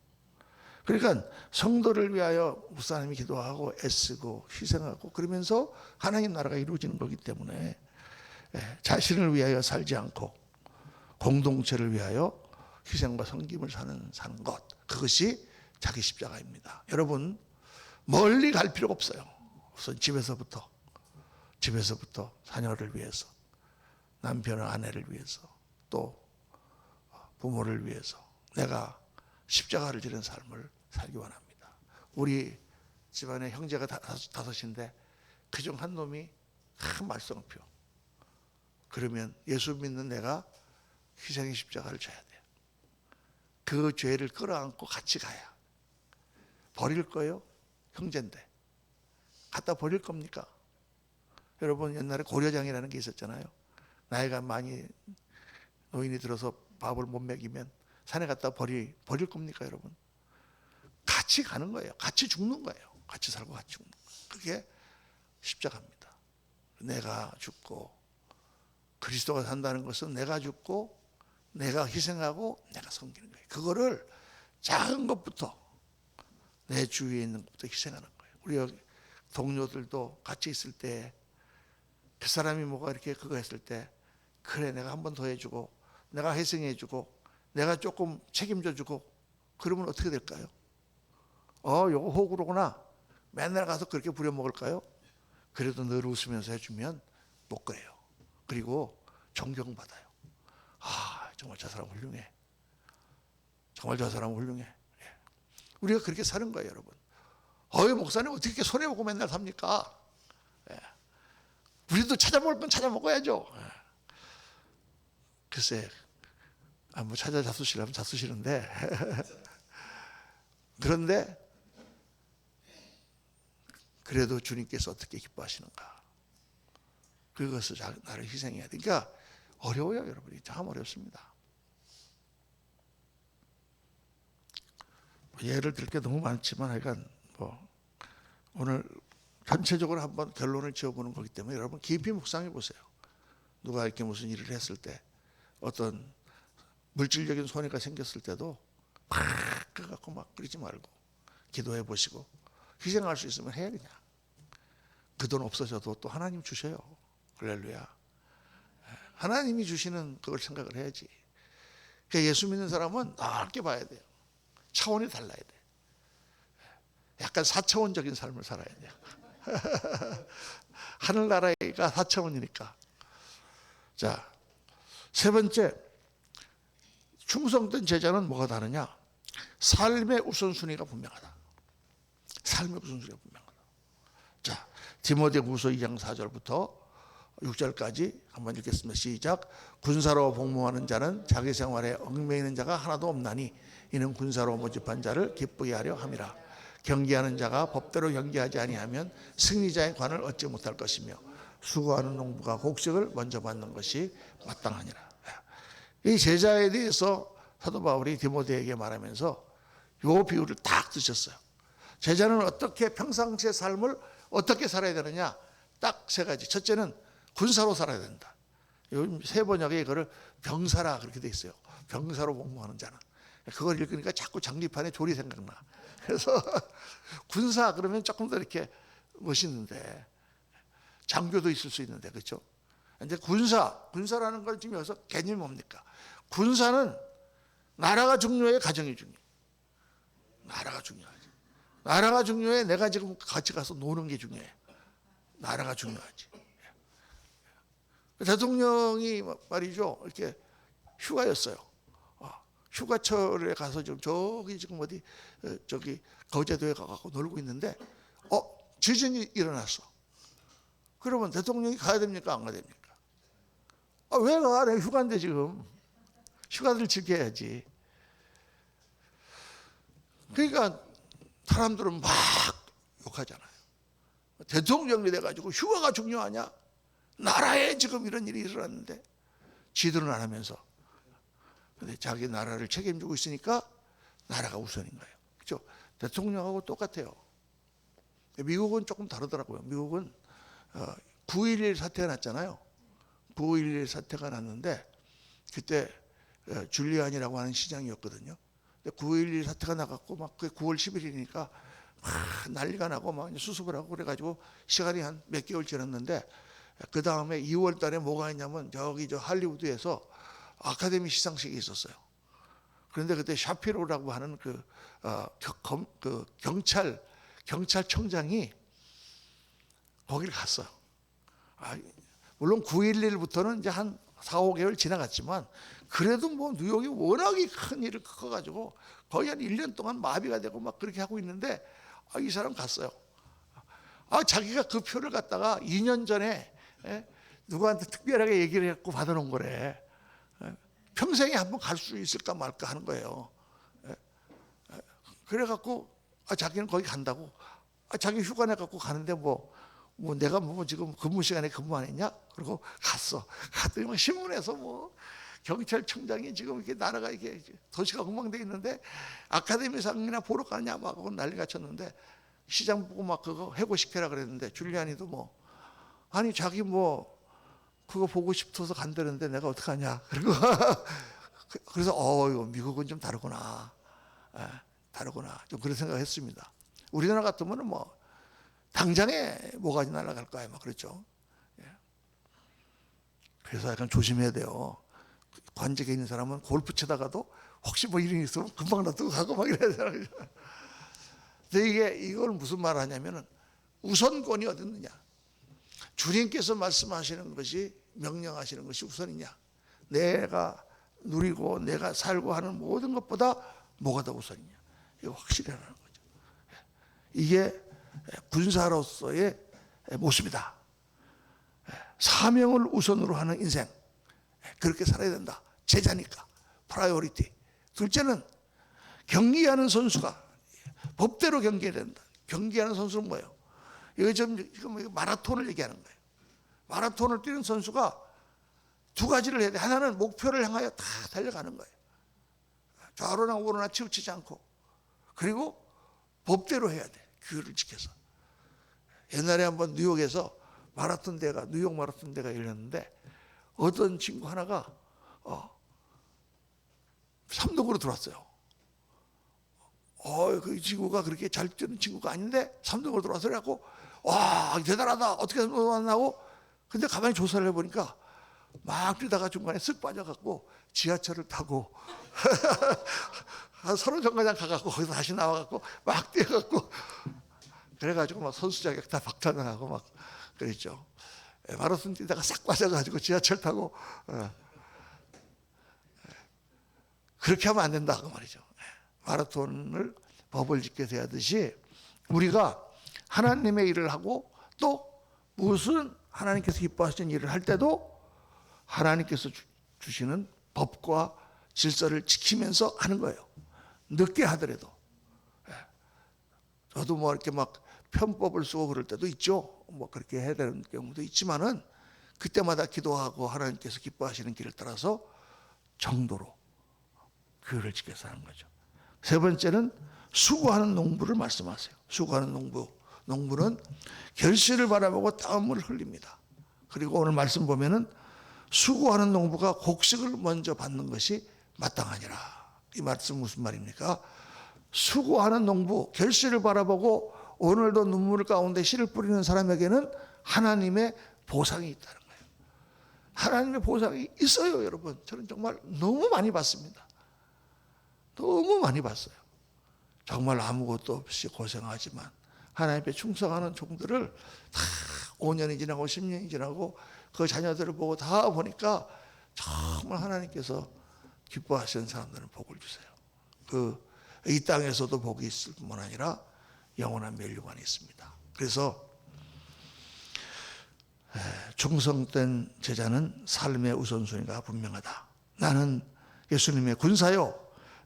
Speaker 1: 그러니까 성도를 위하여 목사님이 기도하고 애쓰고 희생하고 그러면서 하나님 나라가 이루어지는 거기 때문에 자신을 위하여 살지 않고 공동체를 위하여 희생과 섬김을 사는 것, 그것이 자기 십자가입니다. 여러분 멀리 갈 필요가 없어요. 우선 집에서부터 자녀를 위해서, 남편과 아내를 위해서, 또 부모를 위해서 내가 십자가를 지는 삶을 살기 원합니다. 우리 집안에 형제가 다섯인데 그중 한 놈이 큰 말썽을 피워. 그러면 예수 믿는 내가 희생의 십자가를 져야 돼요. 그 죄를 끌어안고 같이 가야. 버릴 거예요? 형제인데. 갖다 버릴 겁니까? 여러분 옛날에 고려장이라는 게 있었잖아요. 나이가 많이 노인이 들어서 밥을 못 먹이면 산에 갖다 버릴 겁니까 여러분? 같이 가는 거예요. 같이 죽는 거예요. 같이 살고 같이 죽는 거예요. 그게 십자가입니다. 내가 죽고 그리스도가 산다는 것은 내가 죽고 내가 희생하고 내가 섬기는 거예요. 그거를 작은 것부터 내 주위에 있는 것부터 희생하는 거예요. 우리 여기 동료들도 같이 있을 때 그 사람이 뭐가 이렇게 그거 했을 때 그래 내가 한 번 더 해주고 내가 희생해주고 내가 조금 책임져주고 그러면 어떻게 될까요? 요거 호구로구나. 맨날 가서 그렇게 부려먹을까요? 그래도 늘 웃으면서 해주면 못 그래요. 그리고 존경받아요. 정말 저 사람 훌륭해. 정말 저 사람 훌륭해. 우리가 그렇게 사는 거예요 여러분. 목사님 어떻게 이렇게 손해보고 맨날 삽니까? 우리도 찾아먹을 건 찾아먹어야죠. 글쎄 뭐 찾아 잡수시려면 잡수시는데 그런데 그래도 주님께서 어떻게 기뻐하시는가? 그것을 나를 희생해야 돼. 그러니까 어려워요 여러분이. 참 어렵습니다. 예를 들 게 너무 많지만 하여간 오늘 전체적으로 한번 결론을 지어보는 거기 때문에 여러분 깊이 묵상해 보세요. 누가 이렇게 무슨 일을 했을 때 어떤 물질적인 손해가 생겼을 때도 막 그래갖고 막 그러지 말고 기도해 보시고 희생할 수 있으면 해 그냥. 그 돈 없어져도 또 하나님 주셔요. 할렐루야. 하나님이 주시는 그걸 생각을 해야지. 그러니까 예수 믿는 사람은 넓게 봐야 돼요. 차원이 달라야 돼. 약간 4차원적인 삶을 살아야 돼요. 하늘나라가 4차원이니까. 자, 세 번째, 충성된 제자는 뭐가 다르냐? 삶의 우선순위가 분명하다. 삶의 우선순위가 분명하다. 자, 디모데후서 2장 4절부터 6절까지 한번 읽겠습니다. 시작. 군사로 복무하는 자는 자기 생활에 얽매이는 자가 하나도 없나니 이는 군사로 모집한 자를 기쁘게 하려 함이라. 경계하는 자가 법대로 경계하지 아니하면 승리자의 관을 얻지 못할 것이며 수고하는 농부가 곡식을 먼저 받는 것이 마땅하니라. 이 제자에 대해서 사도 바울이 디모데에게 말하면서 이 비유를 딱 드셨어요. 제자는 어떻게 평상시의 삶을 어떻게 살아야 되느냐? 딱 세 가지. 첫째는 군사로 살아야 된다. 요즘 새 번역에 이거를 병사라 그렇게 돼 있어요. 병사로 복무하는 자는. 그걸 읽으니까 자꾸 장기판에 조리 생각나. 그래서 군사 그러면 조금 더 이렇게 멋있는데 장교도 있을 수 있는데 그렇죠? 근데 군사라는 걸 지금 여기서 개념이 뭡니까? 군사는 나라가 중요해, 가정이 중요해. 나라가 중요하지. 나라가 중요해. 내가 지금 같이 가서 노는 게 중요해. 나라가 중요하지. 대통령이 말이죠. 이렇게 휴가였어요. 휴가철에 가서 저기 지금 어디 저기 거제도에 가서 놀고 있는데 지진이 일어났어. 그러면 대통령이 가야 됩니까? 안 가야 됩니까? 왜 가? 내가 휴가인데 지금. 휴가를 즐겨야지. 그러니까 사람들은 막 욕하잖아요. 대통령이 돼가지고 휴가가 중요하냐? 나라에 지금 이런 일이 일어났는데 지들은 안 하면서 근데 자기 나라를 책임지고 있으니까 나라가 우선인 거예요. 그렇죠? 대통령하고 똑같아요. 미국은 조금 다르더라고요. 미국은 9.11 사태가 났잖아요. 9.11 사태가 났는데 그때 줄리안이라고 하는 시장이었거든요. 근데 9.11 사태가 나갔고 막 9월 10일이니까 막 난리가 나고 막 수습을 하고 그래가지고 시간이 한 몇 개월 지났는데 그 다음에 2월 달에 뭐가 있냐면 저기 저 할리우드에서 아카데미 시상식이 있었어요. 그런데 그때 샤피로라고 하는 그 경찰청장이 거기를 갔어요. 물론 9.11부터는 이제 한 4, 5개월 지나갔지만 그래도 뭐 뉴욕이 워낙에 큰 일을 커가지고 거의 한 1년 동안 마비가 되고 막 그렇게 하고 있는데 이 사람 갔어요. 자기가 그 표를 갖다가 2년 전에 누구한테 특별하게 얘기를 했고 받아놓은 거래. 평생에 한번 갈 수 있을까 말까 하는 거예요. 그래갖고 자기는 거기 간다고. 자기 휴가 내갖고 가는데 뭐 내가 뭐 지금 근무 시간에 근무 안 했냐? 그리고 갔어. 갔더니 막 신문에서 뭐 경찰청장이 지금 이렇게 나라가 이게 도시가 엉망돼 있는데 아카데미상이나 보러 가냐 막 하고 난리가 쳤는데 시장 보고 막 그거 해고시켜라 그랬는데 줄리아니도 뭐 아니 자기 뭐 그거 보고 싶어서 간다는데 내가 어떡하냐. 그리고 그래서 이거 미국은 좀 다르구나. 다르구나. 좀 그런 생각을 했습니다. 우리나라 같으면 뭐 당장에 뭐가 날아갈 거야 막 그랬죠. 그래서 약간 조심해야 돼요. 관직에 있는 사람은 골프 치다가도 혹시 뭐 일이 있으면 금방 놔두고 가고 막 이래야 되잖아요. 근데 이걸 무슨 말 하냐면은 우선권이 어디 있느냐. 주님께서 말씀하시는 것이 명령하시는 것이 우선이냐. 내가 누리고 내가 살고 하는 모든 것보다 뭐가 더 우선이냐. 이거 확실하라는 거죠. 이게 군사로서의 모습이다. 사명을 우선으로 하는 인생. 그렇게 살아야 된다. 제자니까. 프라이오리티. 둘째는 경기하는 선수가 법대로 경기해야 된다. 경기하는 선수는 뭐예요? 이거 지금 마라톤을 얘기하는 거예요. 마라톤을 뛰는 선수가 두 가지를 해야 돼. 하나는 목표를 향하여 다 달려가는 거예요. 좌로나 우로나 치우치지 않고. 그리고 법대로 해야 돼. 규율을 지켜서. 옛날에 한번 뉴욕에서 뉴욕 마라톤 대회가 열렸는데 어떤 친구 하나가 3등으로 들어왔어요. 그 친구가 그렇게 잘 뛰는 친구가 아닌데 3등으로 들어와서 그래갖고 와 대단하다 어떻게 들어왔나고. 근데 가만히 조사를 해보니까 막 뛰다가 중간에 쓱 빠져갖고 지하철을 타고 서로 정거장 가갖고 거기서 다시 나와갖고 막 뛰어갖고 그래가지고 막 선수 자격 다 박탈당하고 막 그랬죠. 마라톤 뛰다가 싹 빠져가지고 지하철 타고 그렇게 하면 안 된다 그 말이죠. 마라톤을 법을 지켜서 해야 하듯이 우리가 하나님의 일을 하고 또 무슨 하나님께서 기뻐하시는 일을 할 때도 하나님께서 주시는 법과 질서를 지키면서 하는 거예요. 늦게 하더라도. 저도 뭐 이렇게 막 편법을 쓰고 그럴 때도 있죠. 뭐 그렇게 해야 되는 경우도 있지만은 그때마다 기도하고 하나님께서 기뻐하시는 길을 따라서 정도로 규율을 지켜서 하는 거죠. 세 번째는 수고하는 농부를 말씀하세요. 수고하는 농부는 결실을 바라보고 땀을 흘립니다. 그리고 오늘 말씀 보면은 수고하는 농부가 곡식을 먼저 받는 것이 마땅하니라. 이 말씀 무슨 말입니까? 수고하는 농부, 결실을 바라보고 오늘도 눈물 가운데 씨를 뿌리는 사람에게는 하나님의 보상이 있다는 거예요. 하나님의 보상이 있어요, 여러분. 저는 정말 너무 많이 봤습니다. 너무 많이 봤어요. 정말 아무것도 없이 고생하지만 하나님께 충성하는 종들을 다 5년이 지나고 10년이 지나고 그 자녀들을 보고 다 보니까 정말 하나님께서 기뻐하시는 사람들은 복을 주세요. 이 땅에서도 복이 있을 뿐만 아니라 영원한 멸류관이 있습니다. 그래서 충성된 제자는 삶의 우선순위가 분명하다. 나는 예수님의 군사요.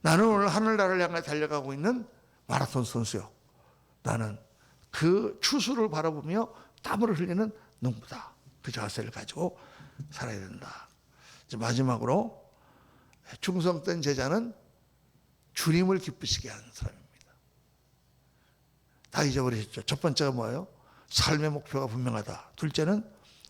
Speaker 1: 나는 오늘 하늘나라를 향해 달려가고 있는 마라톤 선수요. 나는 그 추수를 바라보며 땀을 흘리는 농부다. 그 자세를 가지고 살아야 된다. 이제 마지막으로 충성된 제자는 주님을 기쁘시게 하는 사람입니다. 다 잊어버리셨죠? 첫 번째가 뭐예요? 삶의 목표가 분명하다. 둘째는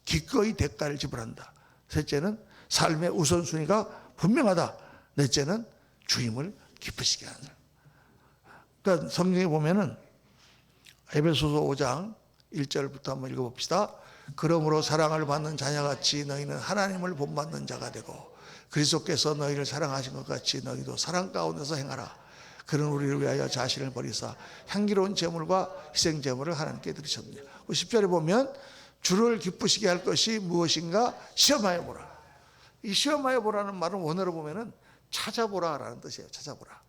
Speaker 1: 기꺼이 대가를 지불한다. 셋째는 삶의 우선순위가 분명하다. 넷째는 주님을 기쁘시게 하는 사람. 그러니까 성경에 보면은 에베소서 5장 1절부터 한번 읽어봅시다. 그러므로 사랑을 받는 자녀같이 너희는 하나님을 본받는 자가 되고 그리스도께서 너희를 사랑하신 것 같이 너희도 사랑 가운데서 행하라. 그는 우리를 위하여 자신을 버리사 향기로운 제물과 희생 제물을 하나님께 드리셨느냐. 10절에 보면 주를 기쁘시게 할 것이 무엇인가 시험하여 보라. 이 시험하여 보라는 말은 원어로 보면은 찾아보라라는 뜻이에요. 찾아보라.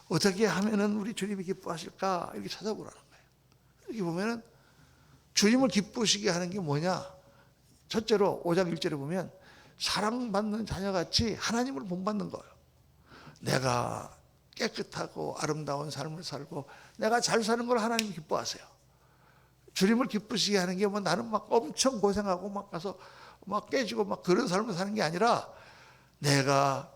Speaker 1: 어떻게 하면은 우리 주님이 기뻐하실까? 이렇게 찾아보라는 거예요. 여기 보면은 주님을 기쁘시게 하는 게 뭐냐? 첫째로 5장 1절에 보면 사랑받는 자녀같이 하나님을 본받는 거예요. 내가 깨끗하고 아름다운 삶을 살고 내가 잘 사는 걸 하나님이 기뻐하세요. 주님을 기쁘시게 하는 게 뭐 나는 막 엄청 고생하고 막 가서 막 깨지고 막 그런 삶을 사는 게 아니라 내가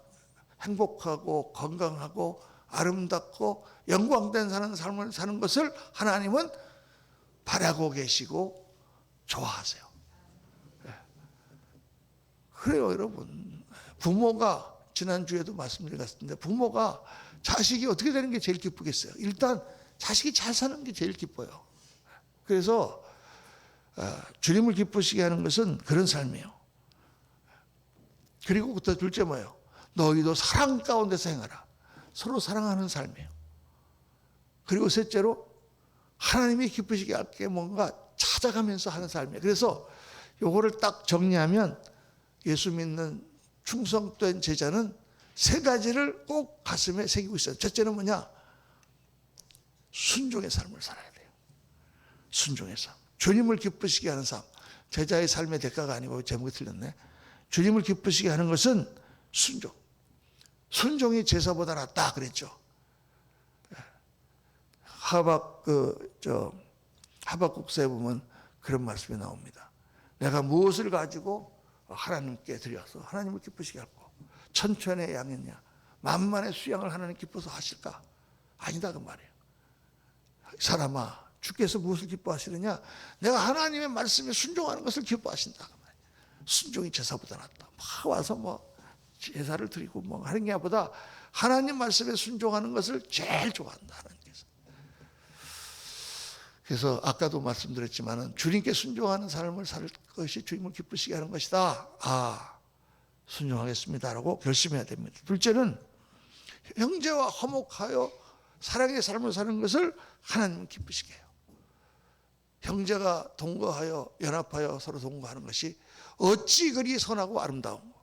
Speaker 1: 행복하고 건강하고 아름답고 영광된 삶을 사는 것을 하나님은 바라고 계시고 좋아하세요. 그래요, 여러분. 부모가 지난주에도 말씀드렸는데 부모가 자식이 어떻게 되는 게 제일 기쁘겠어요? 일단 자식이 잘 사는 게 제일 기뻐요. 그래서 주님을 기쁘시게 하는 것은 그런 삶이에요. 그리고 또 둘째 뭐예요? 너희도 사랑 가운데서 행하라. 서로 사랑하는 삶이에요. 그리고 셋째로 하나님이 기쁘시게 할 게 뭔가 찾아가면서 하는 삶이에요. 그래서 요거를 딱 정리하면 예수 믿는 충성된 제자는 세 가지를 꼭 가슴에 새기고 있어요. 첫째는 뭐냐? 순종의 삶을 살아야 돼요. 순종의 삶. 주님을 기쁘시게 하는 삶. 제자의 삶의 대가가 아니고 제목이 틀렸네. 주님을 기쁘시게 하는 것은 순종. 순종이 제사보다 낫다 그랬죠. 하박국서에 보면 그런 말씀이 나옵니다. 내가 무엇을 가지고 하나님께 드려서 하나님을 기쁘시게 할고 천천의 양이냐 만만의 수양을 하나님 기뻐서 하실까? 아니다 그 말이에요. 사람아 주께서 무엇을 기뻐하시느냐? 내가 하나님의 말씀에 순종하는 것을 기뻐하신다 그 말이에요. 순종이 제사보다 낫다. 막 와서 뭐 제사를 드리고 뭐 하는 게 보다 하나님 말씀에 순종하는 것을 제일 좋아한다 하나님께서. 그래서 아까도 말씀드렸지만은 주님께 순종하는 삶을 살 것이 주님을 기쁘시게 하는 것이다. 순종하겠습니다라고 결심해야 됩니다. 둘째는 형제와 화목하여 사랑의 삶을 사는 것을 하나님은 기쁘시게 해요. 형제가 동거하여 연합하여 서로 동거하는 것이 어찌 그리 선하고 아름다운 거.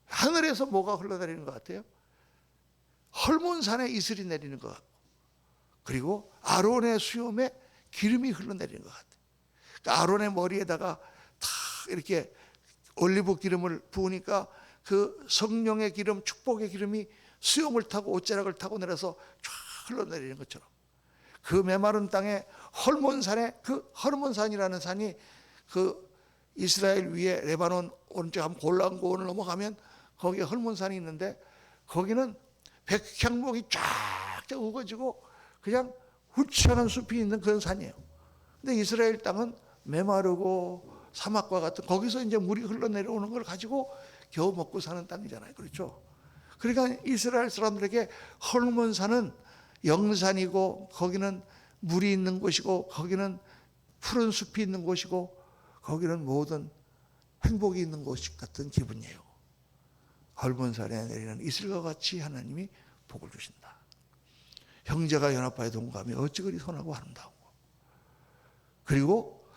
Speaker 1: 하늘에서 뭐가 흘러내리는 것 같아요? 헐몬산에 이슬이 내리는 것 같고 그리고 아론의 수염에 기름이 흘러내리는 것 같아요. 그러니까 아론의 머리에다가 다 이렇게 올리브 기름을 부으니까 그 성령의 기름, 축복의 기름이 수염을 타고 옷자락을 타고 내려서 쫙 흘러내리는 것처럼 그 메마른 땅에 헐몬산에 그 헐몬산이라는 산이 그 이스라엘 위에 레바논 오른쪽 한번 골란고원을 넘어가면 거기에 헐몬산이 있는데 거기는 백향목이 쫙 우거지고 그냥 후창한 숲이 있는 그런 산이에요. 근데 이스라엘 땅은 메마르고 사막과 같은 거기서 이제 물이 흘러내려오는 걸 가지고 겨우 먹고 사는 땅이잖아요. 그렇죠? 그러니까 이스라엘 사람들에게 헐몬산은 영산이고 거기는 물이 있는 곳이고 거기는 푸른 숲이 있는 곳이고 거기는 모든 행복이 있는 곳 같은 기분이에요. 헐몬산에 내리는 이슬과 같이 하나님이 복을 주신다. 형제가 연합하여 동감이 어찌 그리 선하고 아름다운 거. 그리고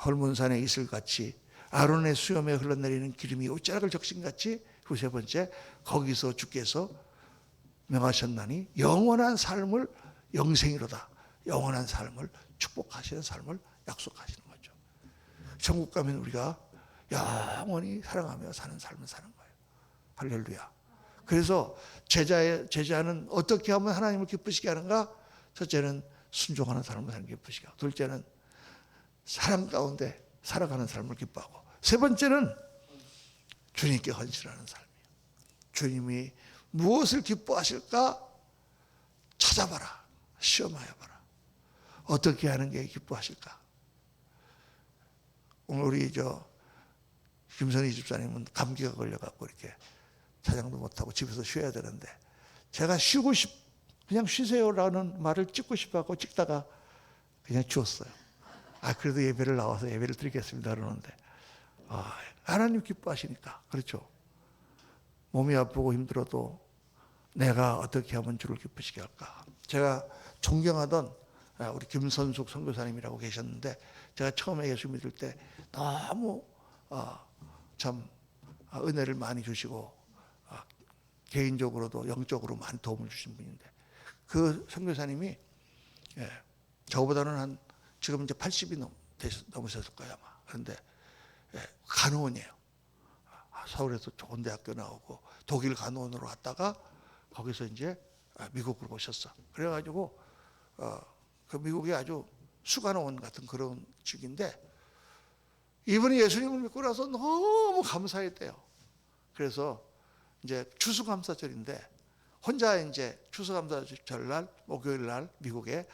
Speaker 1: 헐몬산의 이슬같이 아론의 수염에 흘러내리는 기름이 옷자락을 적신같이 그 세 번째 거기서 주께서 명하셨나니 영원한 삶을 영생이로다. 영원한 삶을 축복하시는 삶을 약속하시는 거죠. 천국 가면 우리가 영원히 사랑하며 사는 삶을 사는 거예요. 할렐루야. 그래서 제자는 어떻게 하면 하나님을 기쁘시게 하는가? 첫째는 순종하는 삶을 사는 기쁘시게 하고 둘째는 사랑 가운데 살아가는 삶을 기뻐하고 세 번째는 주님께 헌신하는 삶이에요. 주님이 무엇을 기뻐하실까? 찾아봐라. 시험하여 봐라. 어떻게 하는 게 기뻐하실까? 오늘 우리 김선희 집사님은 감기가 걸려갖고 이렇게 사장도 못하고 집에서 쉬어야 되는데 제가 그냥 쉬세요라는 말을 찍고 싶어갖고 찍다가 그냥 주었어요. 그래도 예배를 나와서 예배를 드리겠습니다 그러는데 하나님 기뻐하시니까 그렇죠. 몸이 아프고 힘들어도 내가 어떻게 하면 주를 기쁘시게 할까. 제가 존경하던 우리 김선숙 선교사님이라고 계셨는데 제가 처음에 예수 믿을 때 너무 참 은혜를 많이 주시고 개인적으로도 영적으로 많이 도움을 주신 분인데, 그 선교사님이 저보다는 한 지금 이제 80이 넘으셨을 거예요 아마. 그런데 간호원이에요. 서울에서 좋은 대학교 나오고 독일 간호원으로 왔다가 거기서 이제 미국으로 오셨어. 그래가지고 그 미국에 아주 수간호원 같은 그런 직인데, 이분이 예수님을 믿고 나서 너무 감사했대요. 그래서 이제 추수감사절인데 혼자 이제 추수감사절 날 목요일 날 미국에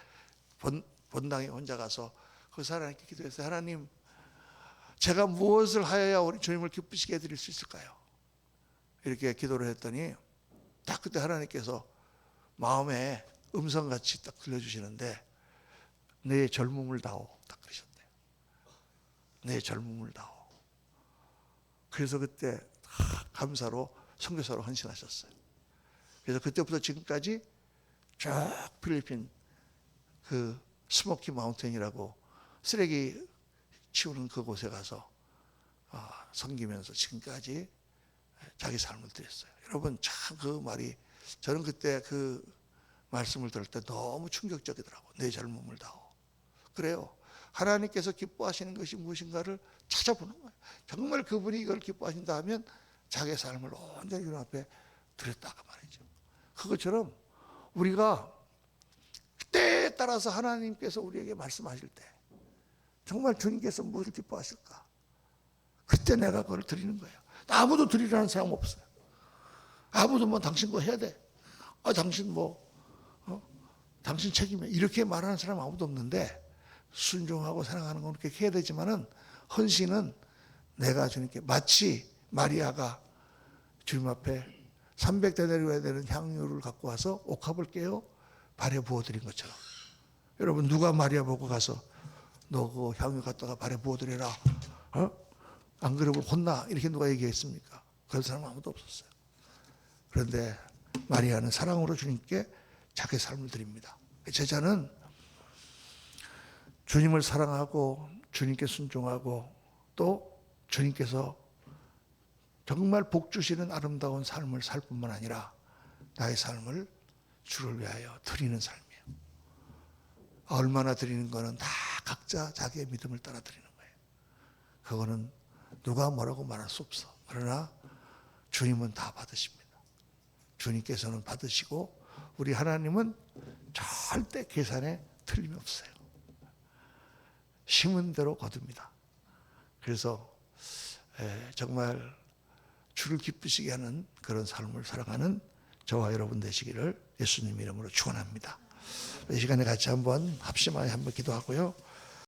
Speaker 1: 본당에 혼자 가서 그 하나님께 기도했어요. 하나님, 제가 무엇을 하여야 우리 주님을 기쁘시게 해드릴 수 있을까요? 이렇게 기도를 했더니 딱 그때 하나님께서 마음에 음성같이 딱 들려주시는데, 내 젊음을 다오, 딱 그러셨대요. 내 젊음을 다오. 그래서 그때 감사로 선교사로 헌신하셨어요. 그래서 그때부터 지금까지 쭉 필리핀 그 스모키 마운틴이라고 쓰레기 치우는 그곳에 가서 섬기면서 지금까지 자기 삶을 드렸어요. 여러분, 참 그 말이, 저는 그때 그 말씀을 들을 때 너무 충격적이더라고요. 내 젊음을 다오. 그래요. 하나님께서 기뻐하시는 것이 무엇인가를 찾아보는 거예요. 정말 그분이 이걸 기뻐하신다 하면 자기의 삶을 온전히 그 앞에 드렸다가 말이죠. 그것처럼 우리가 때에 따라서 하나님께서 우리에게 말씀하실 때 정말 주님께서 무엇을 기뻐하실까? 그때 내가 그걸 드리는 거예요. 아무도 드리라는 사람 없어요. 아무도 뭐 당신 거 해야 돼. 당신 당신 책임이야. 이렇게 말하는 사람 아무도 없는데, 순종하고 사랑하는 건 그렇게 해야 되지만은 헌신은 내가 주님께, 마치 마리아가 주님 앞에 300데나리온이 되는 향유를 갖고 와서 옥합을 깨어 발에 부어드린 것처럼, 여러분 누가 마리아 보고 가서 너 그 향유 갖다가 발에 부어드려라, 안 그러면 혼나, 이렇게 누가 얘기했습니까? 그런 사람 아무도 없었어요. 그런데 마리아는 사랑으로 주님께 자기 삶을 드립니다. 제자는 주님을 사랑하고 주님께 순종하고 또 주님께서 정말 복 주시는 아름다운 삶을 살 뿐만 아니라 나의 삶을 주를 위하여 드리는 삶이에요. 얼마나 드리는 거는 다 각자 자기의 믿음을 따라 드리는 거예요. 그거는 누가 뭐라고 말할 수 없어. 그러나 주님은 다 받으십니다. 주님께서는 받으시고 우리 하나님은 절대 계산에 틀림이 없어요. 심은 대로 거둡니다. 그래서 정말 주를 기쁘시게 하는 그런 삶을 살아가는 저와 여러분 되시기를 예수님 이름으로 축원합니다. 이 시간에 같이 한번 합심하여 한번 기도하고요.